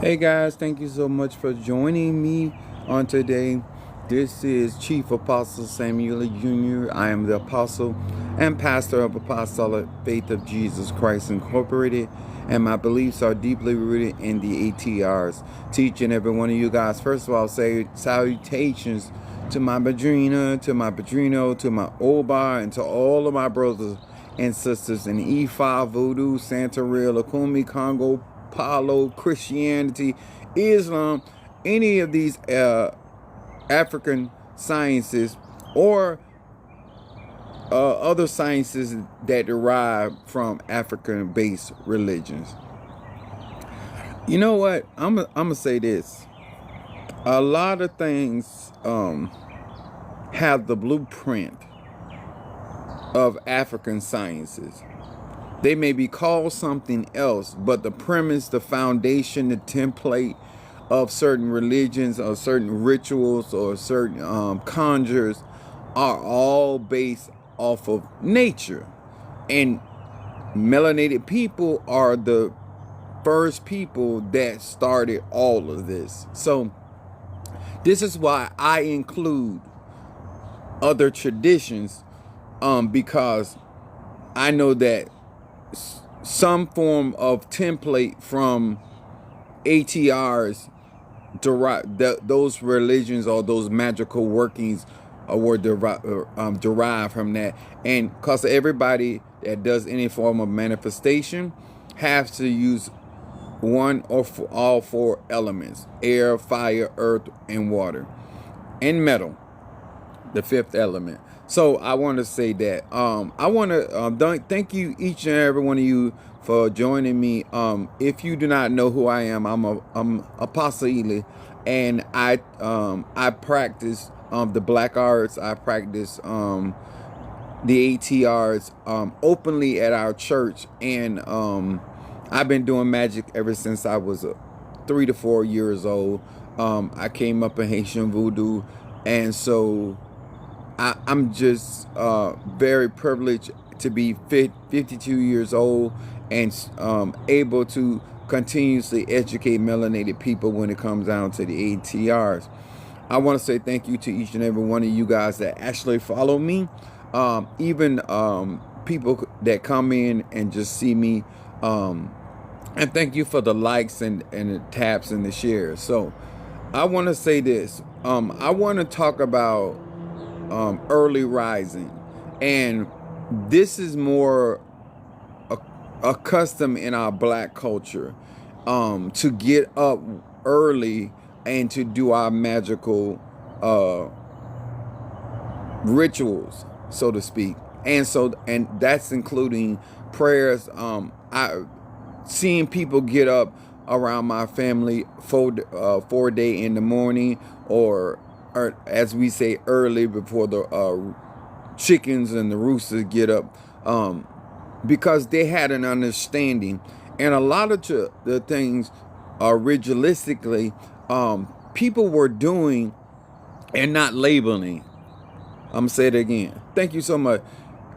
Hey guys, thank you so much for joining me on today. This is Chief Apostle Samuel Jr. I am the apostle and pastor of Apostolic Faith of Jesus Christ Incorporated, and my beliefs are deeply rooted in the ATRs. Teaching every one of you guys. First of all, say salutations to my Madrina, to my Padrino, to my Oba, and to all of my brothers and sisters in Ifa, Voodoo, Santeria, Lakumi, Congo, Palo, Christianity, Islam, any of these African sciences or other sciences that derive from African-based religions. You know what? I'm gonna say this. A lot of things have the blueprint of African sciences. They may be called something else, but the premise, the foundation, the template of certain religions or certain rituals or certain conjures are all based off of nature. And melanated people are the first people that started all of this. So this is why I include other traditions, because I know that some form of template from ATRs derive those religions or those magical workings were derived from that. And because everybody that does any form of manifestation has to use one or all four elements: air, fire, earth, and water, and metal, the fifth element. So I want to say that I want to thank you, each and every one of you, for joining me. If you do not know who I am, I'm Apostle Ely, and I practice the black arts. I practice the ATRs openly at our church, and I've been doing magic ever since I was 3 to 4 years old. I came up in Haitian voodoo, and so I'm just very privileged to be 52 years old and able to continuously educate melanated people when it comes down to the ATRs. I want to say thank you to each and every one of you guys that actually follow me, even people that come in and just see me, and thank you for the likes and the taps and the shares. So I want to say this. I want to talk about early rising, and this is more a custom in our black culture, to get up early and to do our magical rituals, so to speak. And that's including prayers. I seeing people get up around my family 4 day in the morning, or as we say, early, before the chickens and the roosters get up, because they had an understanding. And a lot of the things ritualistically, people were doing and not labeling. I'm gonna say it again. Thank you so much.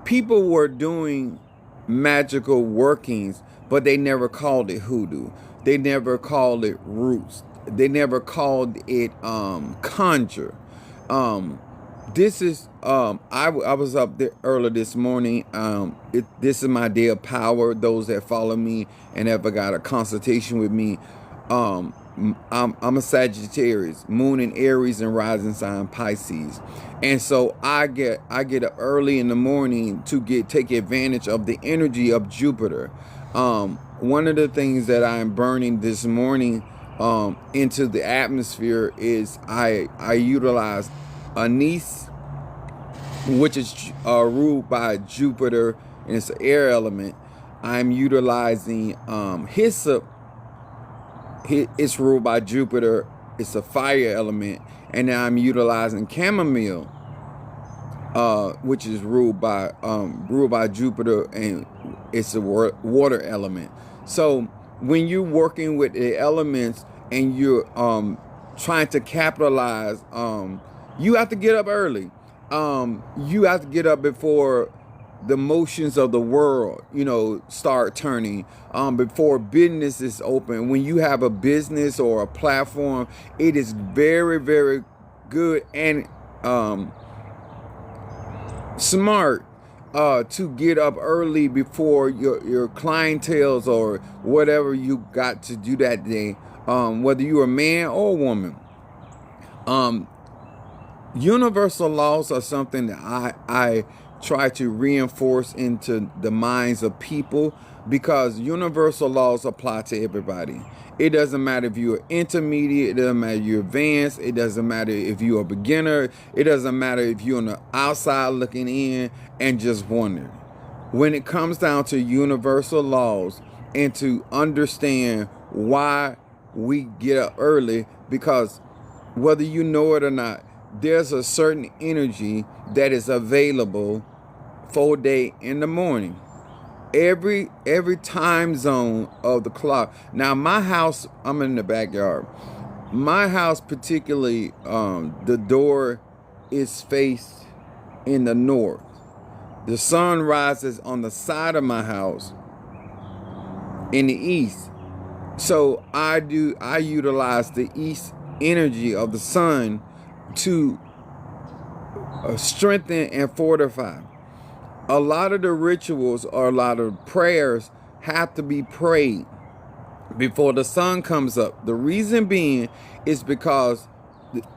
People were doing magical workings, but they never called it hoodoo. They never called it roots. They never called it conjure. This is I was up there early this morning. This is my day of power. Those that follow me and ever got a consultation with me, I'm a Sagittarius, Moon in Aries and rising sign Pisces, and so I get up early in the morning to take advantage of the energy of Jupiter. One of the things that I'm burning this morning into the atmosphere is I utilize Anise, which is ruled by Jupiter, and it's an air element. I'm utilizing Hyssop. It's ruled by Jupiter. It's a fire element. And then I'm utilizing chamomile, which is ruled by Jupiter, and it's a water element. So when you're working with the elements and you're trying to capitalize, you have to get up early. You have to get up before the motions of the world, start turning, before business is open. When you have a business or a platform, it is very, very good and smart to get up early before your clientels or whatever you got to do that day, whether you're a man or a woman. Universal laws are something that I try to reinforce into the minds of people, because universal laws apply to everybody. It doesn't matter if you're intermediate, it doesn't matter if you're advanced, it doesn't matter if you're a beginner, it doesn't matter if you're on the outside looking in and just wondering. When it comes down to universal laws and to understand why we get up early, because whether you know it or not, there's a certain energy that is available full day in the morning. Every time zone of the clock. Now my house, I'm in the backyard. My house particularly, the door is faced in the north. The sun rises on the side of my house in the east. So I utilize the east energy of the sun to strengthen and fortify. A lot of the rituals or a lot of prayers have to be prayed before the sun comes up. The reason being is because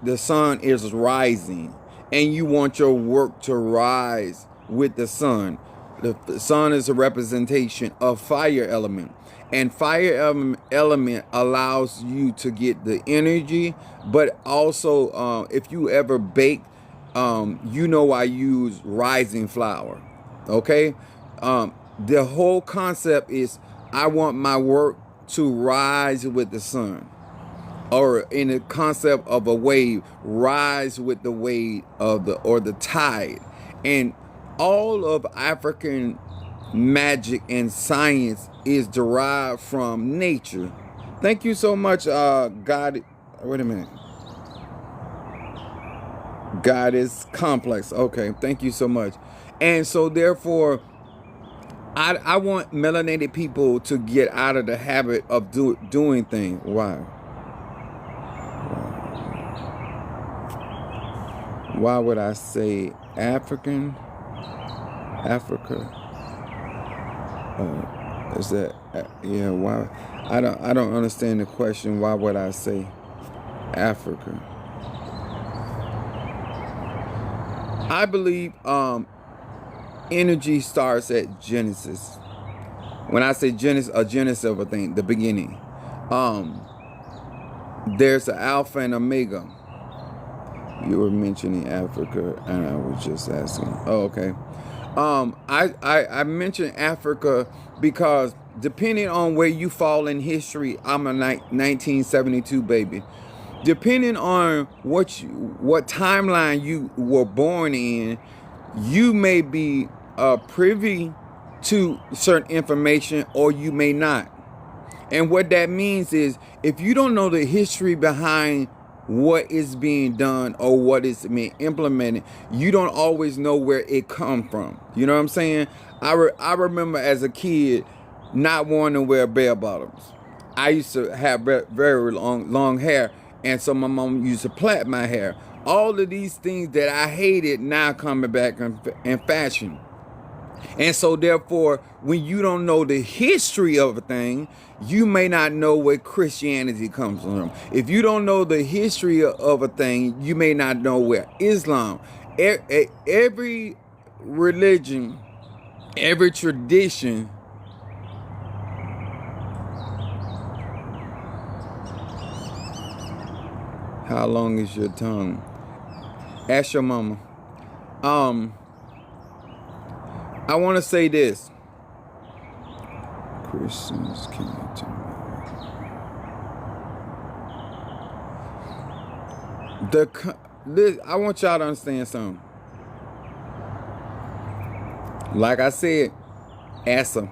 the sun is rising and you want your work to rise with the sun. The sun is a representation of fire element. And fire element allows you to get the energy, but also if you ever bake, I use rising flour. Okay? The whole concept is I want my work to rise with the sun. Or in the concept of a wave, rise with the wave of the tide. And all of African magic and science is derived from nature. Thank you so much, God. Wait a minute. God is complex. Okay, thank you so much. And so therefore, I want melanated people to get out of the habit of doing things. Why? Why would I say Africa? Is that why? I don't understand the question. Why would I say Africa? I believe energy starts at Genesis. When I say Genesis, a genesis of a thing, the beginning. There's an Alpha and Omega. You were mentioning Africa, and I was just asking. Oh, okay. I mentioned Africa because depending on where you fall in history, I'm a 1972 baby. Depending on what timeline you were born in, you may be privy to certain information or you may not. And what that means is if you don't know the history behind what is being done or what is being implemented, you don't always know where it come from. You know what I'm saying? I remember as a kid not wanting to wear bell bottoms. I used to have very long hair, and so my mom used to plait my hair. All of these things that I hated now coming back in fashion. And so therefore, when you don't know the history of a thing, you may not know where Christianity comes from. If you don't know the history of a thing, you may not know where Islam. Every religion, every tradition How long is your tongue? Ask your mama. I want to say this. Christians can't tell me. I want y'all to understand something. Like I said, ask them.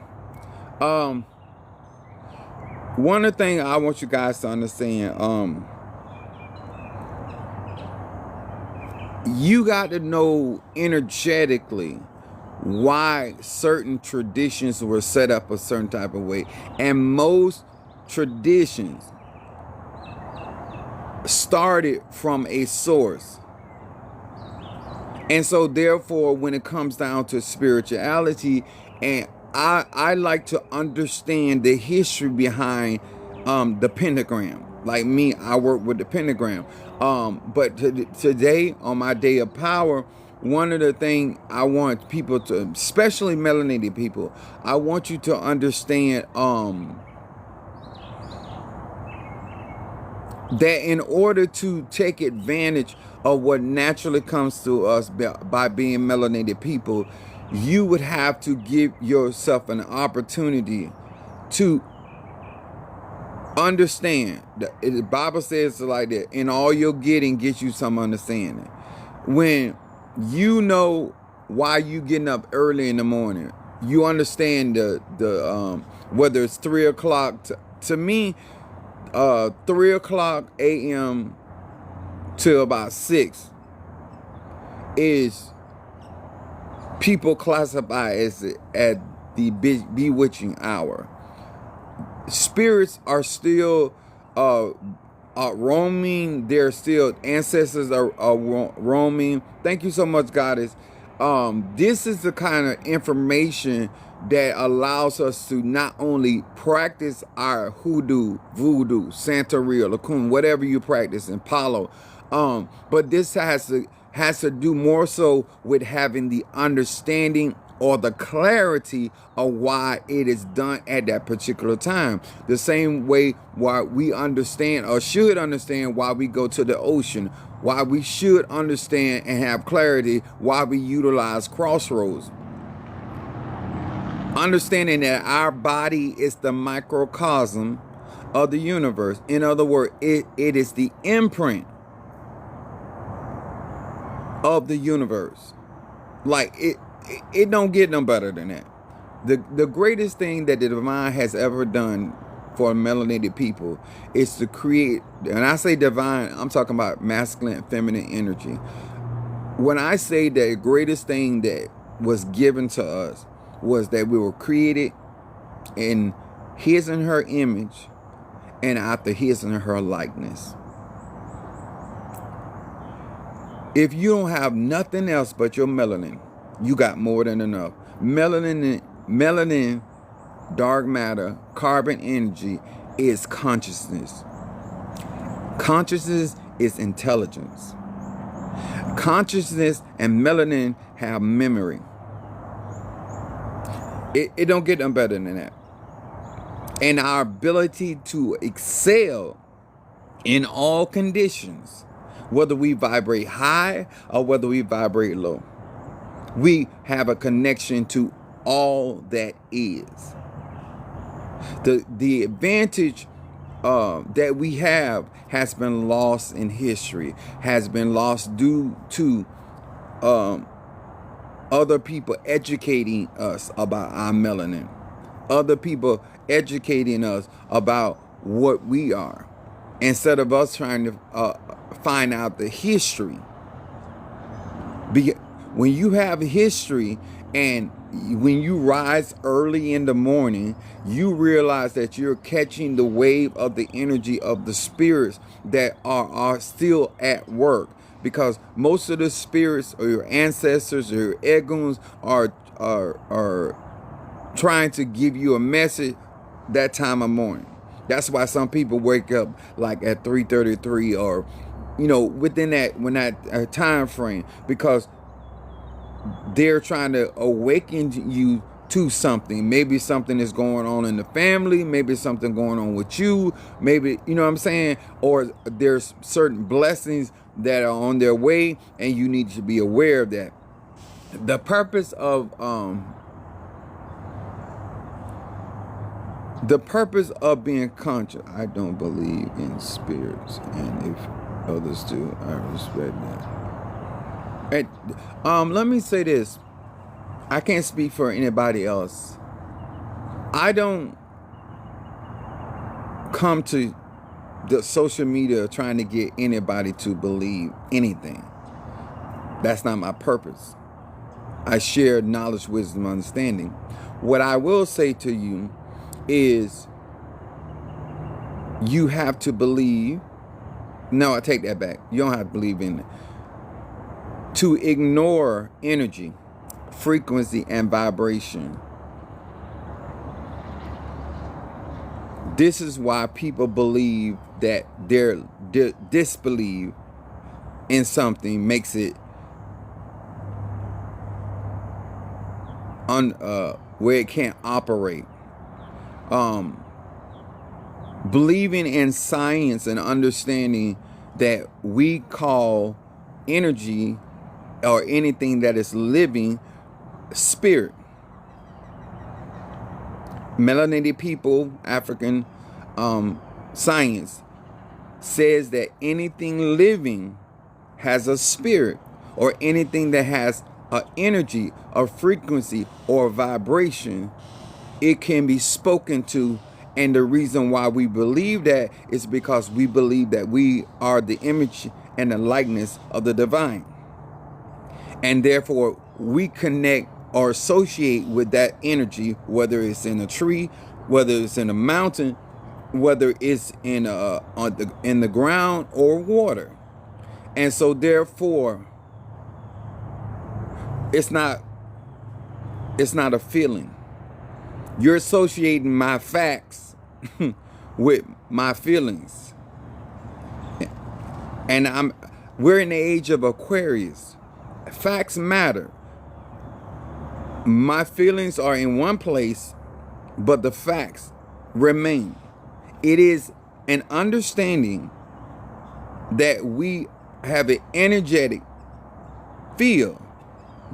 One of the things I want you guys to understand, you got to know energetically why certain traditions were set up a certain type of way. And most traditions started from a source. And so therefore, when it comes down to spirituality, and I like to understand the history behind the pentagram. Like me, I work with the pentagram. But today, on my day of power, one of the things I want people to, especially melanated people, I want you to understand that in order to take advantage of what naturally comes to us by being melanated people, you would have to give yourself an opportunity to understand. The Bible says it like that: in all you're getting, get you some understanding. When you know why you getting up early in the morning, you understand the whether it's 3 o'clock to me, 3 o'clock a.m. to about 6 is people classify as at the bewitching hour. Spirits are still roaming. They're still, ancestors are roaming. Thank you so much, Goddess. This is the kind of information that allows us to not only practice our hoodoo, voodoo, Santeria, Lacun, whatever you practice, and Palo, but this has to do more so with having the understanding or the clarity of why it is done at that particular time. The same way why we understand or should understand why we go to the ocean, why we should understand and have clarity why we utilize crossroads. Understanding that our body is the microcosm of the universe. In other words, it is the imprint of the universe. Like it don't get no better than that. The greatest thing that the divine has ever done for melanated people is to create, and I say divine, I'm talking about masculine and feminine energy. When I say that the greatest thing that was given to us was that we were created in his and her image and after his and her likeness. If you don't have nothing else but your melanin, you got more than enough. Melanin, dark matter, carbon energy is consciousness. Consciousness is intelligence. Consciousness and melanin have memory. It don't get no better than that. And our ability to excel in all conditions, whether we vibrate high or whether we vibrate low, we have a connection to all that is. The advantage that we have has been lost in history, has been lost due to other people educating us about our melanin, other people educating us about what we are, instead of us trying to find out the history. When you have history and when you rise early in the morning, you realize that you're catching the wave of the energy of the spirits that are still at work. Because most of the spirits or your ancestors or your eguns are trying to give you a message that time of morning. That's why some people wake up like at 3:33 or, within that time frame, because they're trying to awaken you to something. Maybe something is going on in the family, maybe something going on with you, maybe, you know what I'm saying? Or there's certain blessings that are on their way and you need to be aware of that. The purpose of being conscious, I don't believe in spirits, and if others do, I respect that. And, let me say this. I can't speak for anybody else. I don't come to the social media trying to get anybody to believe anything. That's not my purpose. I share knowledge, wisdom, understanding. What I will say to you is you have to believe. No, I take that back. You don't have to believe in it. To ignore energy, frequency, and vibration. This is why people believe that their disbelief in something makes it where it can't operate. Believing in science and understanding that we call energy or anything that is living spirit. Melanated people, African science says that anything living has a spirit, or anything that has an energy, a frequency, or a vibration, it can be spoken to. And the reason why we believe that is because we believe that we are the image and the likeness of the divine. And therefore, we connect or associate with that energy, whether it's in a tree, whether it's in a mountain, whether it's in the ground or water. And so therefore, it's not a feeling. You're associating my facts with my feelings. And we're in the age of Aquarius. Facts matter. My feelings are in one place, but the facts remain. It is an understanding that we have an energetic field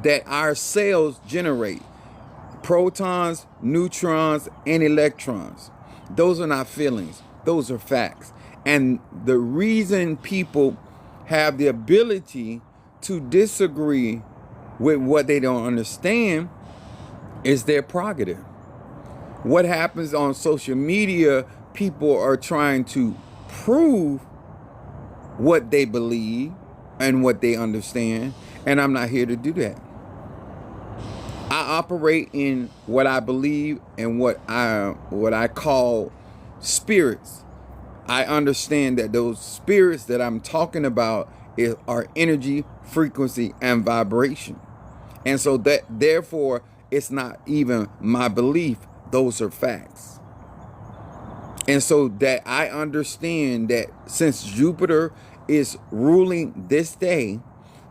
that our cells generate. Protons, neutrons, and electrons. Those are not feelings. Those are facts. And the reason people have the ability to disagree with what they don't understand is their prerogative. What happens on social media, people are trying to prove what they believe and what they understand, and I'm not here to do that. I operate in what I believe and what I call spirits. I understand that those spirits that I'm talking about are energy, frequency, and vibration. And so that therefore it's not even my belief, those are facts. And so that I understand that since Jupiter is ruling this day,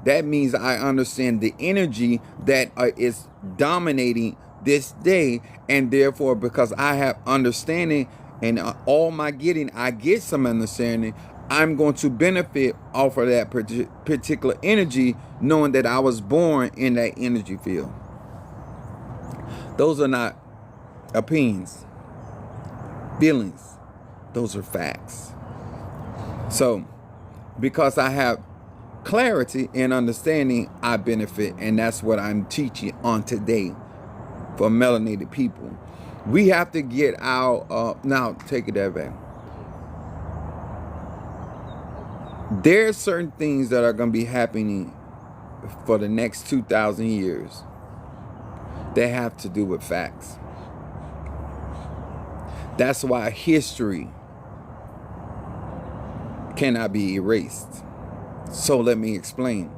that means I understand the energy that is dominating this day. And therefore, because I have understanding and all my getting, I get some understanding, I'm going to benefit off of that particular energy, knowing that I was born in that energy field. Those are not opinions, feelings. Those are facts. So, because I have clarity and understanding, I benefit, and that's what I'm teaching on today for melanated people. We have to get our now take it that back. There's certain things that are going to be happening for the next 2,000 years that have to do with facts. That's why history cannot be erased. So let me explain.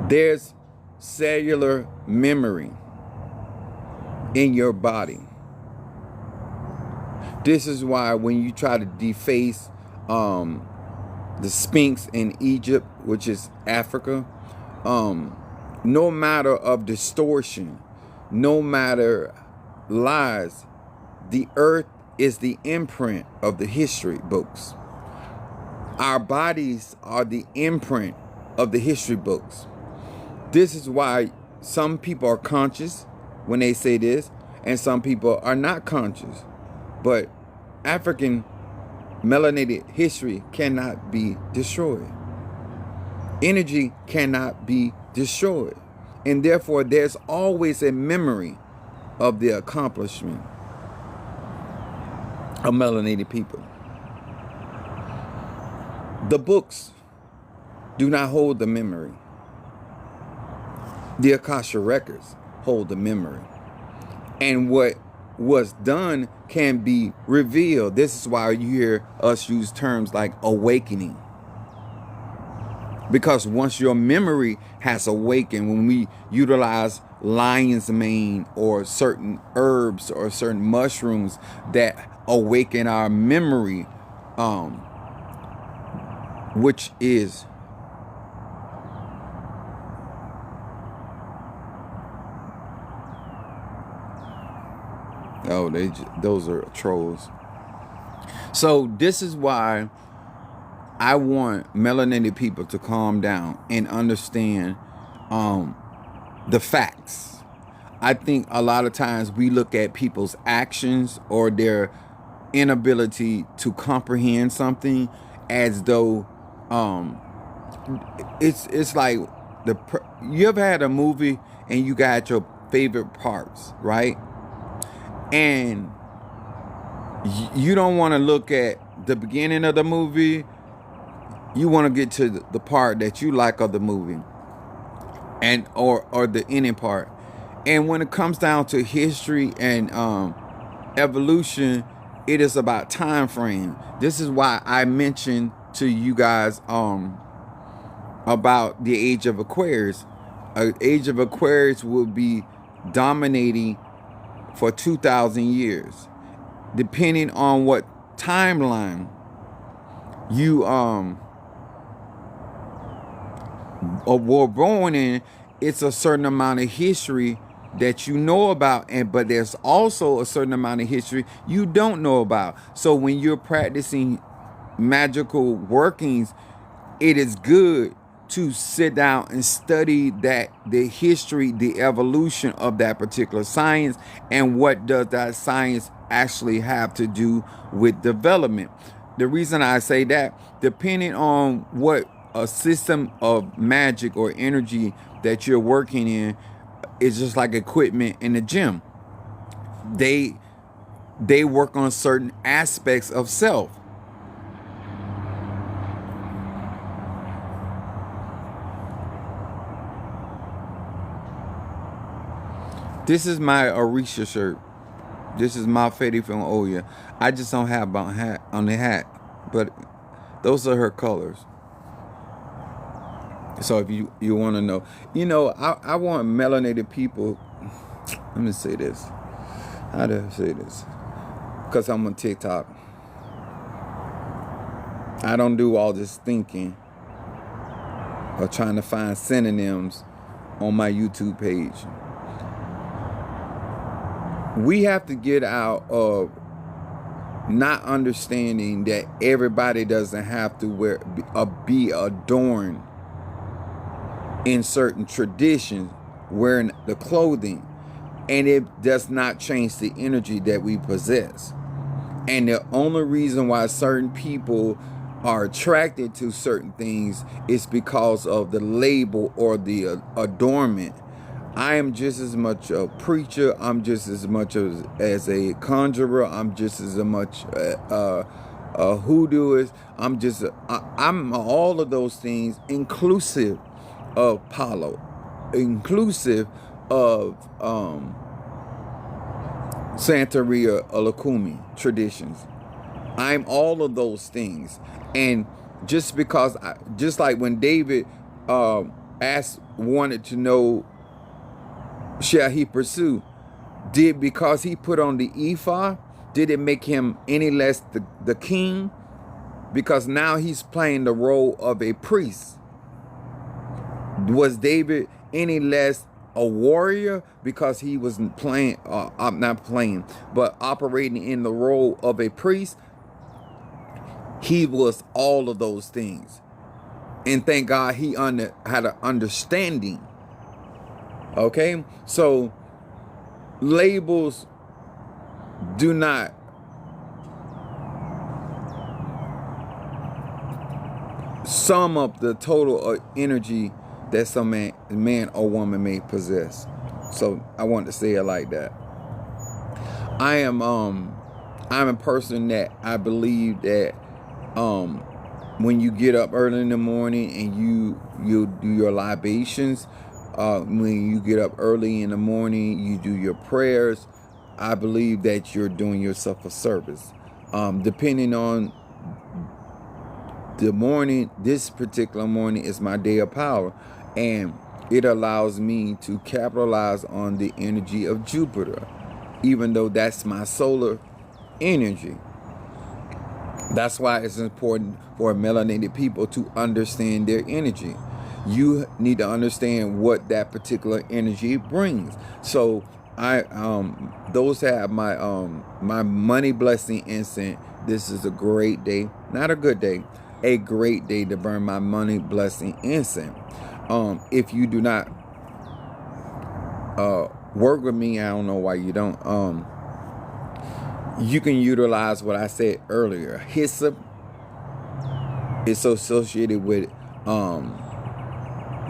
There's cellular memory in your body. This is why when you try to deface the Sphinx in Egypt, which is Africa, no matter of distortion, no matter lies, the earth is the imprint of the history books. Our bodies are the imprint of the history books. This is why some people are conscious when they say this, and some people are not conscious. But African melanated history cannot be destroyed. Energy cannot be destroyed. And therefore, there's always a memory of the accomplishment of melanated people. The books do not hold the memory. The Akasha records hold the memory. And what was done can be revealed. This is why you hear us use terms like awakening. Because once your memory has awakened, when we utilize lion's mane or certain herbs or certain mushrooms that awaken our memory, which is those are trolls. So this is why I want melanated people to calm down and understand the facts. I think a lot of times we look at people's actions or their inability to comprehend something as though it's like you ever had a movie and you got your favorite parts, right? And you don't want to look at the beginning of the movie. You want to get to the part that you like of the movie, and or the ending part. And when it comes down to history and evolution, it is about time frame. This is why I mentioned to you guys about the age of Aquarius. Age of Aquarius will be dominating for 2,000 years, depending on what timeline you were born in. It's a certain amount of history that you know about, but there's also a certain amount of history you don't know about. So when you're practicing magical workings, it is good to sit down and study the history, the evolution of that particular science, and what does that science actually have to do with development. The reason I say that, depending on what a system of magic or energy that you're working in, is just like equipment in the gym. They work on certain aspects of self. This is my Orisha shirt. This is my Fetty from Oya. I just don't have on the hat, but those are her colors. So if you want to know, I want melanated people. Let me say this. How do I say this? Because I'm on TikTok. I don't do all this thinking or trying to find synonyms on my YouTube page. We have to get out of not understanding that everybody doesn't have to be adorned in certain traditions, wearing the clothing, and it does not change the energy that we possess. And the only reason why certain people are attracted to certain things is because of the label or the adornment. I am just as much a preacher. I'm just as much as a conjurer. I'm just as much a hoodooist. I'm all of those things, inclusive of Palo, inclusive of Santeria Olokumi traditions. I'm all of those things. And just because, just like when David wanted to know, shall he pursue? Because he put on the ephod, did it make him any less the king? Because now he's playing the role of a priest. Was David any less a warrior because he was but operating in the role of a priest? He was all of those things. And thank God he had an understanding. Okay, so labels do not sum up the total energy that some man or woman may possess. So I want to say it like that. I'm a person that I believe that when you get up early in the morning and you do your libations, When you get up early in the morning, you do your prayers. I believe that you're doing yourself a service. Depending on the morning, this particular morning is my day of power, and it allows me to capitalize on the energy of Jupiter, even though that's my solar energy. That's why it's important for melanated people to understand their energy. You need to understand what that particular energy brings. So I those have my my money blessing incense. This is a great day, not a good day, a great day to burn my money blessing incense. If you do not work with me, I don't know why you don't. You can utilize what I said earlier. Hyssop is associated with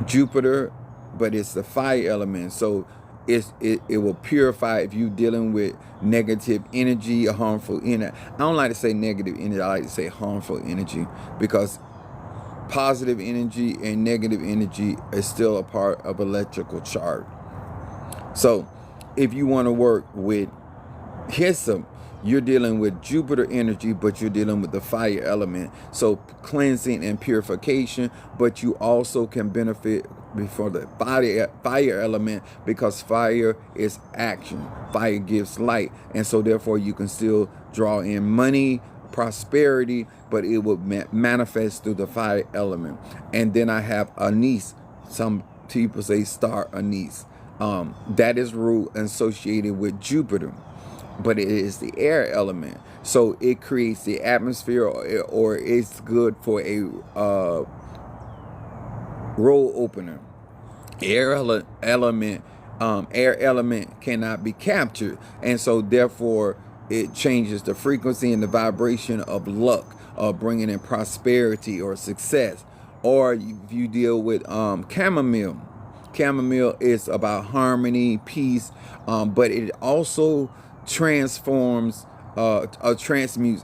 Jupiter, but it's the fire element, so it will purify if you're dealing with negative energy or harmful energy. I don't like to say negative energy, I like to say harmful energy, because positive energy and negative energy is still a part of electrical chart. So if you want to work with hyssop, you're dealing with Jupiter energy, but you're dealing with the fire element. So cleansing and purification, but you also can benefit before the fire element, because fire is action. Fire gives light. And so therefore you can still draw in money, prosperity, but it will manifest through the fire element. And then I have anise. Some people say star anise. That is root associated with Jupiter, but it is the air element, so it creates the atmosphere, or it's good for a roll opener. Air element cannot be captured, and so therefore it changes the frequency and the vibration of luck, of bringing in prosperity or success. Or if you deal with chamomile. Chamomile is about harmony, peace, but it also transforms, transmute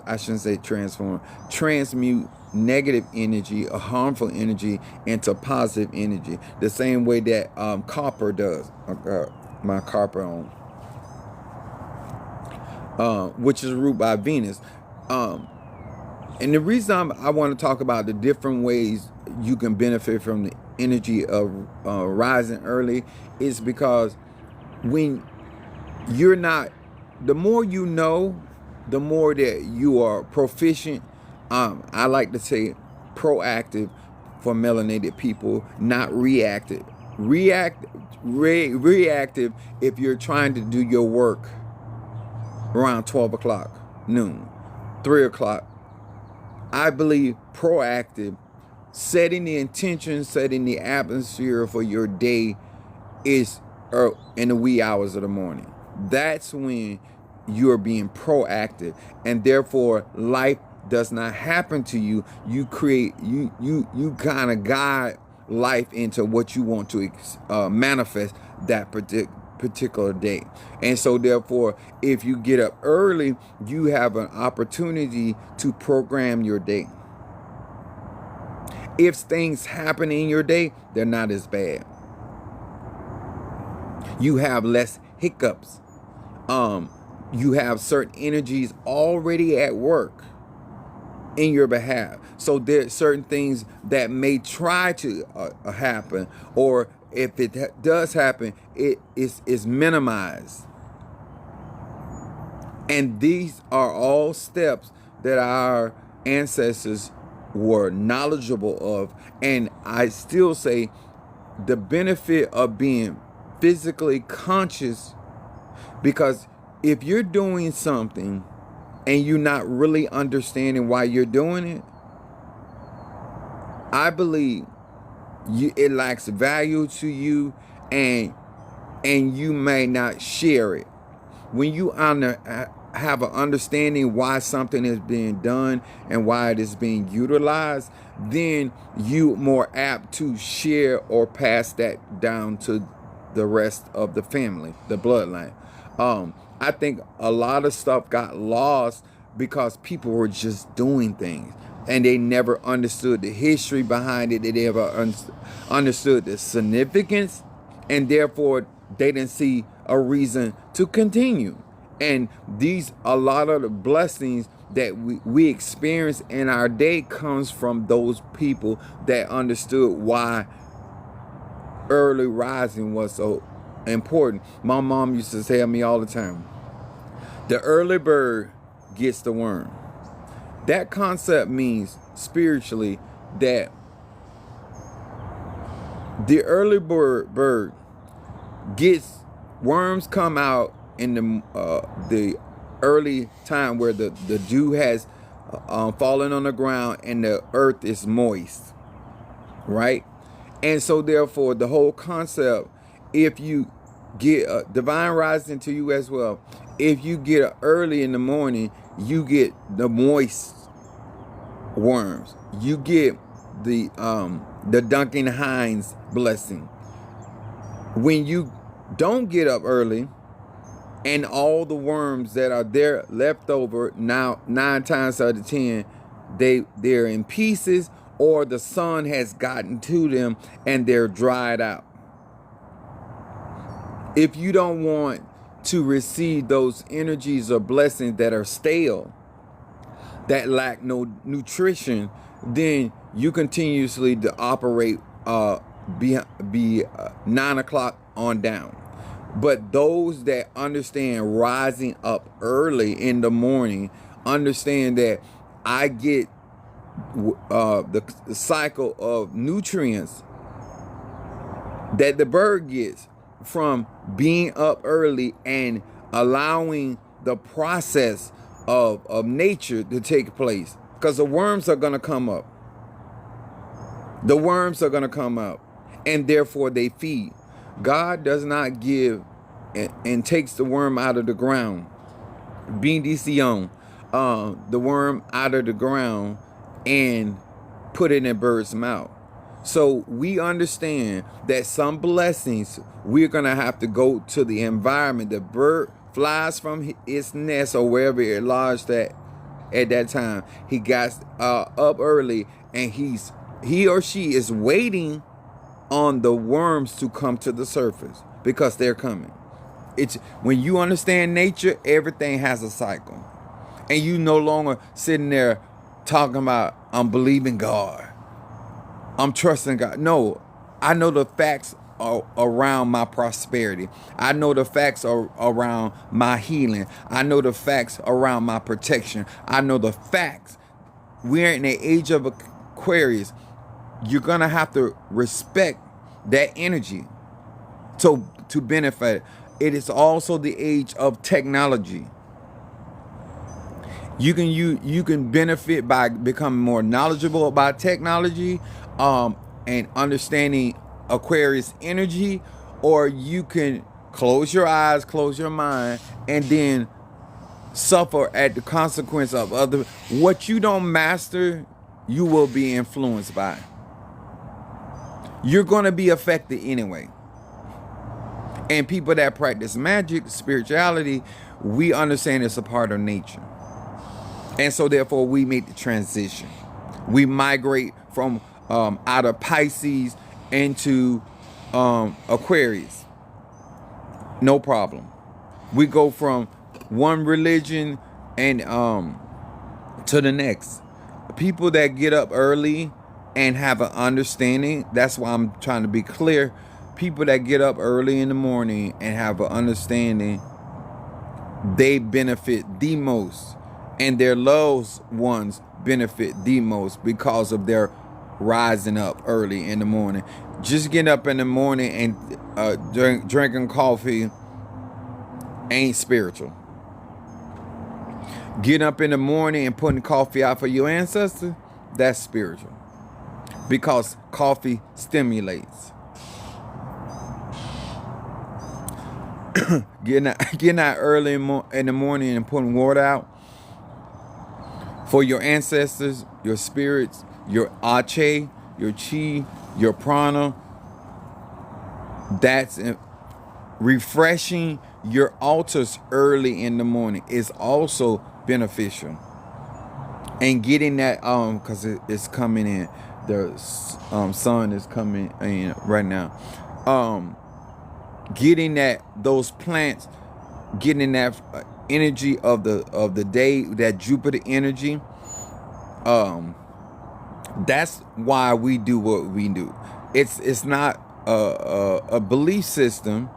negative energy or harmful energy into positive energy, the same way that copper does. My copper on, which is ruled by Venus. And the reason I want to talk about the different ways you can benefit from the energy of rising early is because when you're not, the more you know, the more that you are proficient. I like to say proactive for melanated people, not reactive. Reactive if you're trying to do your work around 12 o'clock, noon, 3 o'clock. I believe proactive, setting the intention, setting the atmosphere for your day is in the wee hours of the morning. That's when you're being proactive, and therefore life does not happen to you. You create, you kind of guide life into what you want to manifest that particular day. And so therefore, if you get up early, you have an opportunity to program your day. If things happen in your day, they're not as bad. You have less hiccups. You have certain energies already at work in your behalf. So there's certain things that may try to happen, or if it does happen, it is minimized. And these are all steps that our ancestors were knowledgeable of. And I still say the benefit of being physically conscious, because if you're doing something and you're not really understanding why you're doing it, I believe it lacks value to you, and you may not share it. When you have an understanding why something is being done and why it is being utilized, then you more apt to share or pass that down to the rest of the family, the bloodline. I think a lot of stuff got lost because people were just doing things and they never understood the history behind it. They never understood the significance and therefore they didn't see a reason to continue. And these, a lot of the blessings that we experience in our day comes from those people that understood why early rising was so important. My mom used to tell me all the time, the early bird gets the worm. That concept means spiritually that the early bird gets, worms come out in the early time where the dew has fallen on the ground and the earth is moist, right? And so therefore the whole concept, if you get divine rising to you as well, if you get early in the morning, you get the moist worms. You get the Duncan Hines blessing. When you don't get up early, and all the worms that are there left over, now 9 times out of 10, they're in pieces, or the sun has gotten to them and they're dried out. If you don't want to receive those energies or blessings that are stale, that lack no nutrition, then you continuously to operate be 9 o'clock on down. But those that understand rising up early in the morning understand that I get the cycle of nutrients that the bird gets from being up early and allowing the process of nature to take place. Because the worms are going to come up. The worms are going to come up, and therefore they feed. God does not give and takes the worm out of the ground. Bendición, the worm out of the ground and put it in a bird's mouth. So we understand that some blessings, we're going to have to go to the environment. The bird flies from its nest or wherever it lodged at that time. He got up early, and he or she is waiting on the worms to come to the surface, because they're coming. It's when you understand nature, everything has a cycle, and you no longer sitting there talking about, I'm believing God, I'm trusting God. No, I know the facts are around my prosperity. I know the facts are around my healing. I know the facts around my protection. I know the facts. We're in the age of Aquarius. You're gonna have to respect that energy to benefit. It is also the age of technology. You can benefit by becoming more knowledgeable about technology, and understanding Aquarius energy, or you can close your eyes, close your mind, and then suffer at the consequence of other. What you don't master, you will be influenced by. You're going to be affected anyway. And people that practice magic, spirituality, we understand it's a part of nature. And so therefore we make the transition. We migrate from out of Pisces into Aquarius. No problem. We go from one religion and to the next. People that get up early and have an understanding, that's why I'm trying to be clear. People that get up early in the morning and have an understanding, they benefit the most, and their loved ones benefit the most because of their rising up early in the morning. Just getting up in the morning and drinking coffee ain't spiritual. Getting up in the morning and putting coffee out for your ancestors, that's spiritual, because coffee stimulates. Getting out early in the morning and putting water out for your ancestors, your spirits, your Ache, your Chi, your Prana. That's refreshing your altars early in the morning is also beneficial. And getting that, because it's coming in, the sun is coming in right now. getting those plants, getting that energy of the day, that Jupiter energy. That's why we do what we do. It's not a belief system.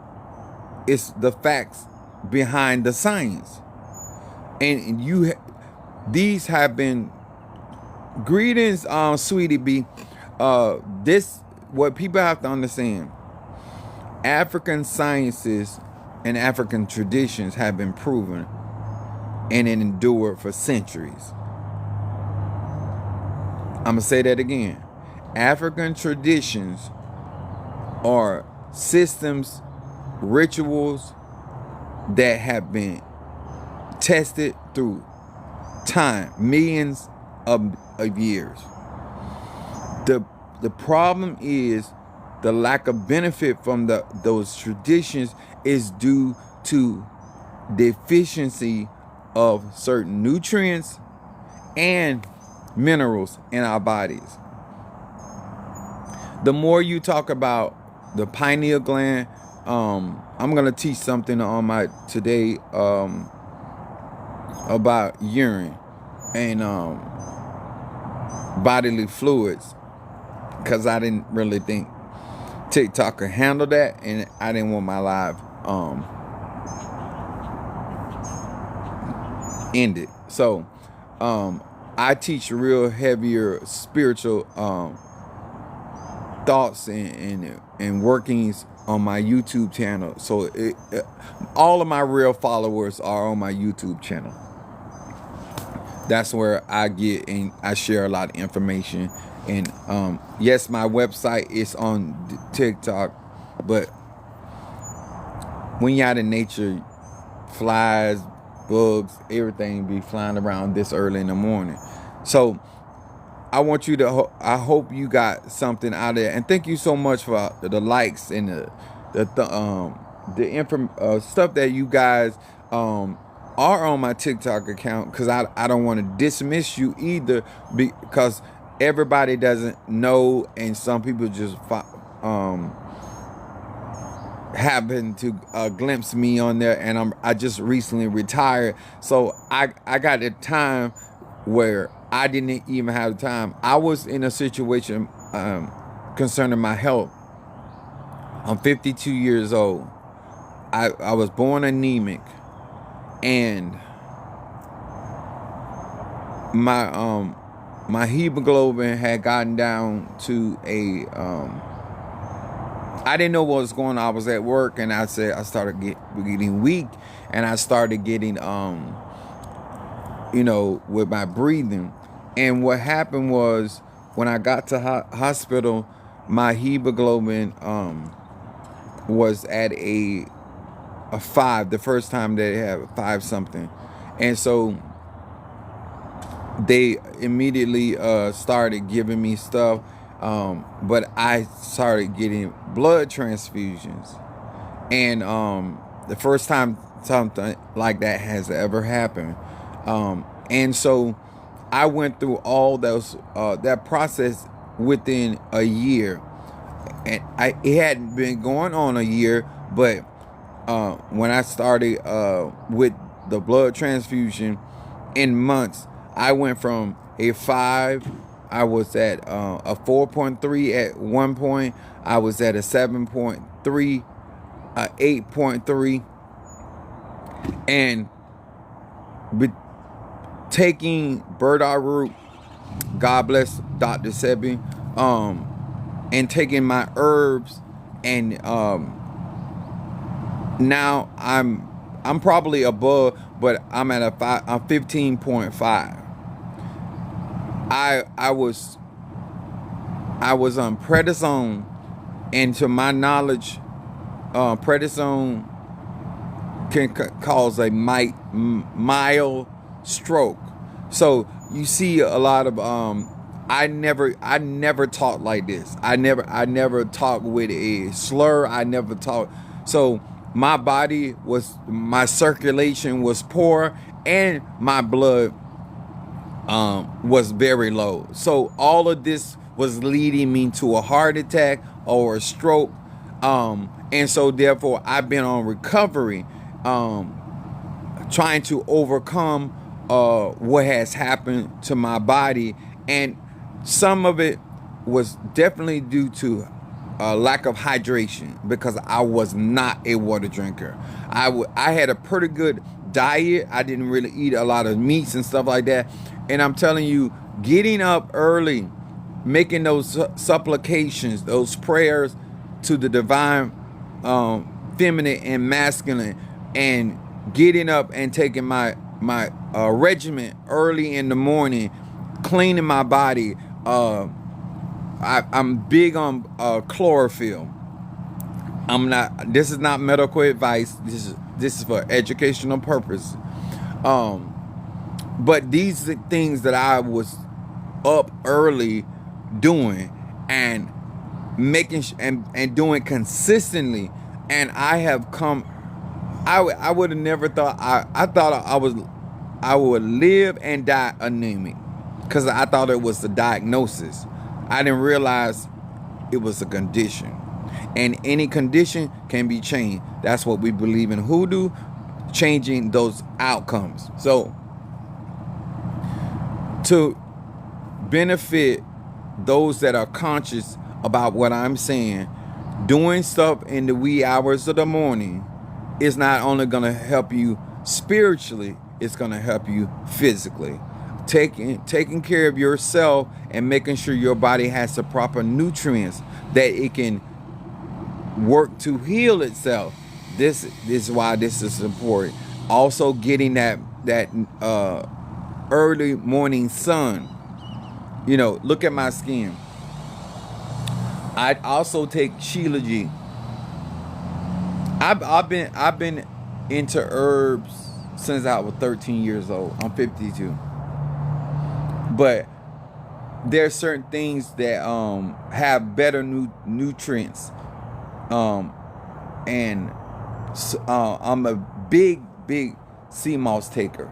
It's the facts behind the science. And these have been greetings, sweetie B. This what people have to understand. African sciences and African traditions have been proven and endured for centuries. I'm gonna say that again. African traditions are systems, rituals that have been tested through time, millions of years. The problem is the lack of benefit from those traditions is due to deficiency of certain nutrients and minerals in our bodies. The more you talk about the pineal gland, I'm gonna teach something on my today about urine and bodily fluids, because I didn't really think TikTok could handle that, and I didn't want my live ended. So I teach real heavier spiritual thoughts and workings on my YouTube channel. So all of my real followers are on my YouTube channel. That's where I get and I share a lot of information. And yes, my website is on TikTok, but when you're out in nature, flies, bugs, everything be flying around this early in the morning. So I want you to, I hope you got something out of it. And thank you so much for the likes and the stuff that you guys are on my TikTok account, because I don't want to dismiss you either, because everybody doesn't know, and some people just happen to glimpse me on there, and I just recently retired, so I got a time where I didn't even have time. I was in a situation concerning my health. I'm 52 years old. I was born anemic, and my hemoglobin had gotten down to a I didn't know what was going on. I was at work, and I started getting weak, and I started getting with my breathing. And what happened was, when I got to hospital, my hemoglobin was at a 5. The first time they had 5 something, and so they immediately started giving me stuff, but I started getting blood transfusions, and the first time something like that has ever happened, and so I went through all those that process within a year, and it hadn't been going on a year, but when I started with the blood transfusion, in months, I went from a 5. I was at a 4.3 at one point. I was at a 7.3, 8.3, and with taking burdock root, God bless Dr. Sebi, and taking my herbs, and now I'm probably above, but I'm at I'm 15.5. I was on prednisone, and to my knowledge, prednisone can cause a mild stroke. So you see a lot of I never talk like this. I never talk with a slur. I never talk. So my circulation was poor, and my blood was very low. So all of this was leading me to a heart attack or a stroke, And so therefore I've been on recovery, trying to overcome what has happened to my body. And some of it was definitely due to lack of hydration, because I was not a water drinker. I had a pretty good diet. I didn't really eat a lot of meats and stuff like that. And I'm telling you, getting up early, making those supplications, those prayers to the divine feminine and masculine, and getting up and taking my regimen early in the morning, cleaning my body. I'm big on chlorophyll. This is not medical advice. This is for educational purpose. But these are things that I was up early doing and making and doing consistently. And I have come, I would have never thought, I thought I would live and die anemic, because I thought it was the diagnosis. I didn't realize it was a condition, and any condition can be changed. That's what we believe in hoodoo, changing those outcomes. So to benefit those that are conscious about what I'm saying, doing stuff in the wee hours of the morning is not only going to help you spiritually, it's going to help you physically. Taking care of yourself and making sure your body has the proper nutrients that it can work to heal itself. This is why this is important. Also getting that early morning sun. You know, look at my skin. I also take Shilajit. I've been into herbs since I was 13 years old. I'm 52. But there are certain things that have better nutrients. And I'm a big sea moss taker.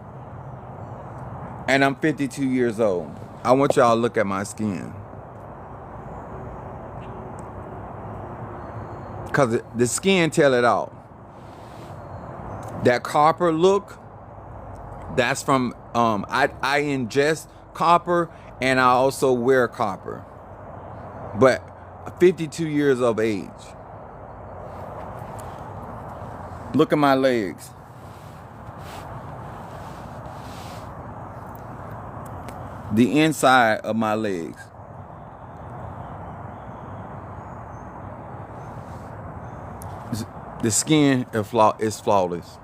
And I'm 52 years old. I want y'all to look at my skin. Because the skin tell it all. That copper look, that's from, I ingest copper, and I also wear copper. But 52 years of age. Look at my legs. The inside of my legs. The skin is flawless.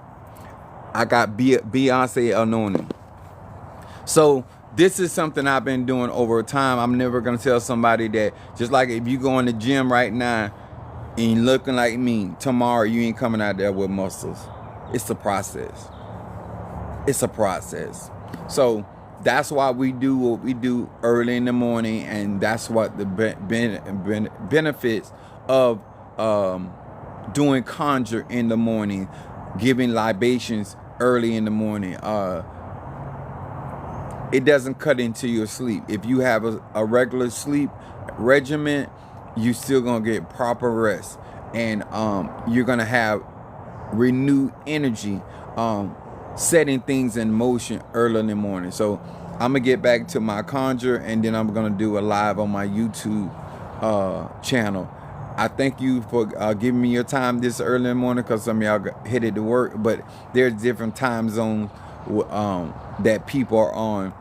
I got Beyonce anointing. So this is something I've been doing over time. I'm never going to tell somebody that, just like if you go in the gym right now and you're looking like me, tomorrow you ain't coming out there with muscles. It's a process. It's a process. So that's why we do what we do early in the morning, and that's what the benefits of doing conjure in the morning, giving libations early in the morning. It doesn't cut into your sleep. If you have a regular sleep regimen, you still gonna get proper rest, and you're gonna have renewed energy, setting things in motion early in the morning. So I'm gonna get back to my conjure, and then I'm gonna do a live on my YouTube channel. I thank you for giving me your time this early in the morning, because some of y'all headed to work, but there's different time zones that people are on.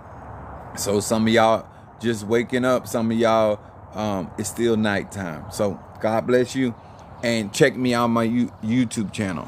So some of y'all just waking up, some of y'all it's still nighttime. So God bless you, and check me out on my YouTube channel.